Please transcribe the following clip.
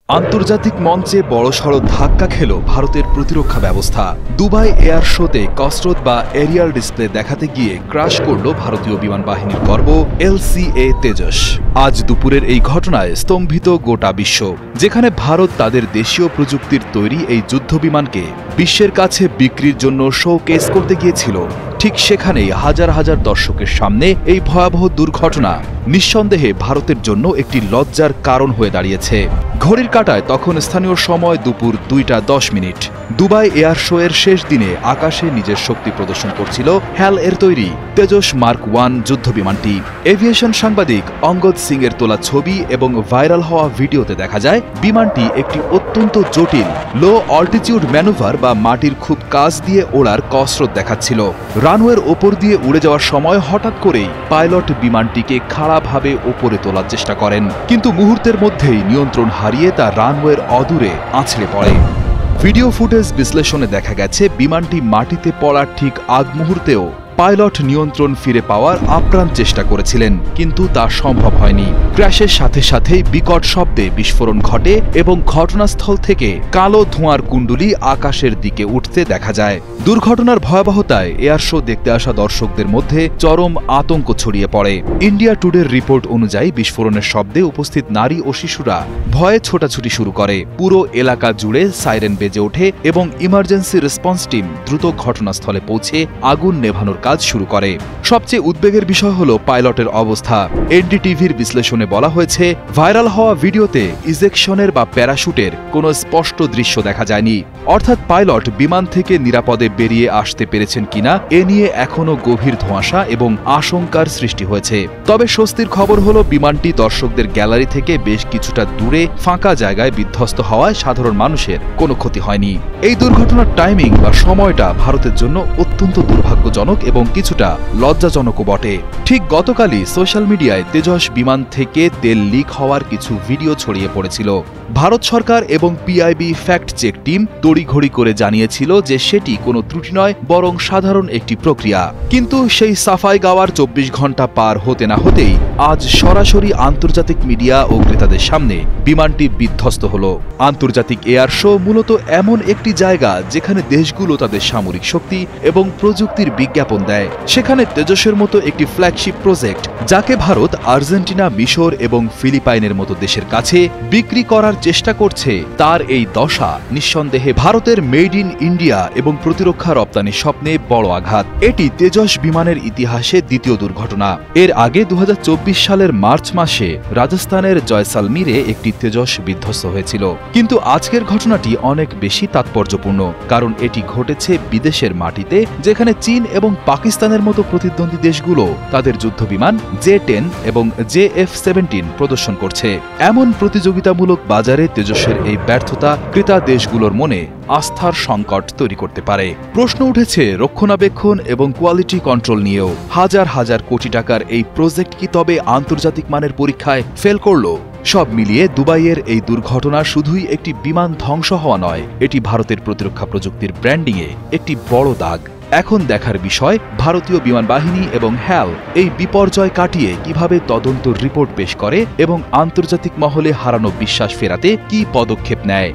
আন্তর্জাতিক মঞ্চে বড়সড় ধাক্কা খেল ভারতের প্রতিরক্ষা ব্যবস্থা। দুবাই এয়ার শোতে কসরত বা এরিয়াল ডিসপ্লে দেখাতে গিয়ে ক্রাশ করল ভারতীয় বিমান বাহিনীর গর্ব LCA তেজস। আজ দুপুরের এই ঘটনায় স্তম্ভিত গোটা বিশ্ব, যেখানে ভারত তাদের দেশীয় প্রযুক্তির তৈরি এই যুদ্ধবিমানকে বিশ্বের কাছে বিক্রির জন্য শোকেস করতে গিয়েছিল। ঠিক সেখানেই হাজার হাজার দর্শকের সামনে এই ভয়াবহ দুর্ঘটনা নিঃসন্দেহে ভারতের জন্য একটি লজ্জার কারণ হয়ে দাঁড়িয়েছে। ঘড়ির কাঁটায় তখন স্থানীয় সময় দুপুর 2:10। দুবাই এয়ার শো এর শেষ দিনে আকাশে নিজের শক্তি প্রদর্শন করছিল হ্যাল এর তৈরি তেজস মার্ক 1 যুদ্ধবিমানটি। এভিয়েশন সাংবাদিক অঙ্গদ সিং এর তোলা ছবি এবং ভাইরাল হওয়া ভিডিওতে দেখা যায় বিমানটি একটি অত্যন্ত জটিল লো অল্টিটিউড ম্যানুভার বা মাটির খুব কাছ দিয়ে ওড়ার কসরত দেখাচ্ছিল। রানওয়ের ওপর দিয়ে উড়ে যাওয়ার সময় হঠাৎ করেই পাইলট বিমানটিকে খাড়াভাবে ওপরে তোলার চেষ্টা করেন, কিন্তু মুহূর্তের মধ্যেই নিয়ন্ত্রণ হারিয়ে তা রানওয়ের অদূরে আছড়ে পড়ে। ভিডিও ফুটেজ বিশ্লেষণে দেখা গেছে বিমানটি মাটিতে পড়ার ঠিক আগ মুহূর্তেও পাইলট নিয়ন্ত্রণ ফিরে পাওয়ার আপ্রাণ চেষ্টা করেছিলেন, কিন্তু তা সম্ভব হয়নি। ক্র্যাশের সাথে সাথেই বিকট শব্দে বিস্ফোরণ ঘটে এবং ঘটনাস্থল থেকে কালো ধোঁয়ার কুণ্ডলী আকাশের দিকে উঠতে দেখা যায়। দুর্ঘটনার ভয়াবহতায় এয়ার শো দেখতে আসা দর্শকদের মধ্যে চরম আতঙ্ক ছড়িয়ে পড়ে। ইন্ডিয়া টুডের রিপোর্ট অনুযায়ী বিস্ফোরণের শব্দে উপস্থিত নারী ও শিশুরা ভয়ে ছোটাছুটি শুরু করে। পুরো এলাকা জুড়ে সাইরেন বেজে ওঠে এবং ইমার্জেন্সি রেসপন্স টিম দ্রুত ঘটনাস্থলে পৌঁছে আগুন নেভানোর কাজ শুরু করে। সবচেয়ে উদ্বেগের বিষয় হল পাইলটের অবস্থা। এনডিটিভির বিশ্লেষণে বলা হয়েছে, ভাইরাল হওয়া ভিডিওতে ইজেকশনের বা প্যারাশুটের কোনো স্পষ্ট দৃশ্য দেখা যায়নি, অর্থাৎ পাইলট বিমান থেকে নিরাপদে বেরিয়ে আসতে পেরেছেন কিনা এ নিয়ে এখনও গভীর ধোঁয়াশা এবং আশঙ্কার সৃষ্টি হয়েছে। তবে স্বস্তির খবর হলো বিমানটি দর্শকদের গ্যালারি থেকে বেশ কিছুটা দূরে ফাঁকা জায়গায় বিধ্বস্ত হওয়ায় সাধারণ মানুষের কোনো ক্ষতি হয়নি। এই দুর্ঘটনার টাইমিং বা সময়টা ভারতের জন্য অত্যন্ত দুর্ভাগ্যজনক এবং কিছুটা লজ্জাজনকও বটে। ঠিক গতকালই সোশ্যাল মিডিয়ায় তেজস বিমান থেকে তেল লিক হওয়ার কিছু ভিডিও ছড়িয়ে পড়েছিল। ভারত সরকার এবং PIB ফ্যাক্ট চেক টিম তড়িঘড়ি করে জানিয়েছিল যে সেটি কোনো ত্রুটি নয়, বরং সাধারণ একটি প্রক্রিয়া। কিন্তু সেই সাফাই গাওয়ার 24 ঘন্টা পার হতে না হতেই আজ সরাসরি আন্তর্জাতিক মিডিয়া ও ক্রেতাদের সামনে বিমানটি বিধ্বস্ত হল। আন্তর্জাতিক এয়ার শো মূলত এমন একটি জায়গা যেখানে দেশগুলো তাদের সামরিক শক্তি এবং প্রযুক্তির বিজ্ঞাপন দেয়। সেখানে তেজসের মতো একটি ফ্ল্যাগশিপ প্রজেক্ট, যাকে ভারত, আর্জেন্টিনা, মিশর এবং ফিলিপাইনের মতো দেশের কাছে বিক্রি করার চেষ্টা করছে, তার এই দশা নিঃসন্দেহে ভারতের মেড ইন ইন্ডিয়া এবং প্রতিরক্ষা রপ্তানির স্বপ্নে বড় আঘাত। এটি তেজস বিমানের ইতিহাসে দ্বিতীয় দুর্ঘটনা। এর আগে 2024 সালের মার্চ মাসে রাজস্থানের জয়সালমীরে একটি তেজস বিধ্বস্ত হয়েছিল। কিন্তু আজকের ঘটনাটি অনেক বেশি তাৎপর্যপূর্ণ, কারণ এটি ঘটেছে বিদেশের মাটিতে, যেখানে চীন এবং পাকিস্তানের মতো প্রতিদ্বন্দ্বী দেশগুলো তাদের যুদ্ধবিমান J-10 এবং JF-17 প্রদর্শন করছে। এমন প্রতিযোগিতামূলক বাজারে তেজসের এই ব্যর্থতা ক্রেতা দেশগুলোর মনে আস্থার সংকট তৈরি করতে পারে। প্রশ্ন উঠেছে রক্ষণাবেক্ষণ এবং কোয়ালিটি কন্ট্রোল নিয়েও। হাজার হাজার কোটি টাকার এই প্রজেক্ট কি তবে আন্তর্জাতিক মানের পরীক্ষায় ফেল করল? সব মিলিয়ে দুবাইয়ের এই দুর্ঘটনা শুধুই একটি বিমান ধ্বংস হওয়া নয়, এটি ভারতের প্রতিরক্ষা প্রযুক্তির ব্র্যান্ডিংয়ে একটি বড় দাগ। এখন দেখার বিষয় ভারতীয় বিমান বাহিনী এবং হ্যাল এই বিপর্যয় কাটিয়ে কিভাবে তদন্ত রিপোর্ট পেশ করে এবং আন্তর্জাতিক মহলে হারানো বিশ্বাস ফেরাতে কী পদক্ষেপ নেয়।